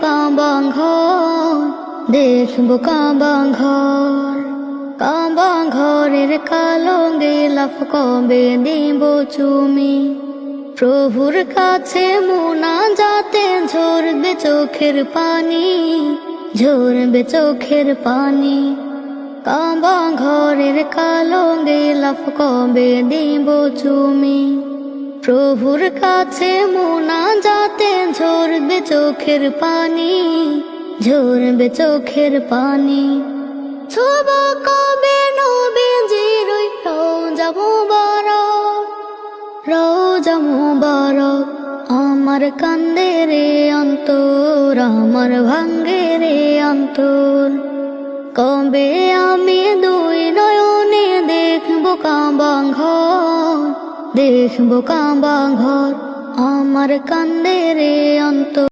কাবা ঘর, দেখবো কাবা ঘর। কাবা ঘরের কালো গিলাফ কবে দিব চুমি, প্রভুর কাছে মুনাজাতে ঝরবে চোখের পানি, ঝরবে চোখের পানি। কাবা ঘরের কালো গিলাফ কবে দিব চুমি, প্রভুর কাছে মুনাজাতে ঝরবে চোখের পানি, ঝরবে চোখের পানি। ছুব কবে নবীজির ওই রওজা মুবারক, রওজা মুবারক। আমার কান্দে রে অন্তর, আমার ভাঙ্গে রে অন্তর। কবে আমি দুই নয়নে দেখবো কাবা ঘর, দেখবো কাবা ঘর। আমার কান্দে রে অন্তর।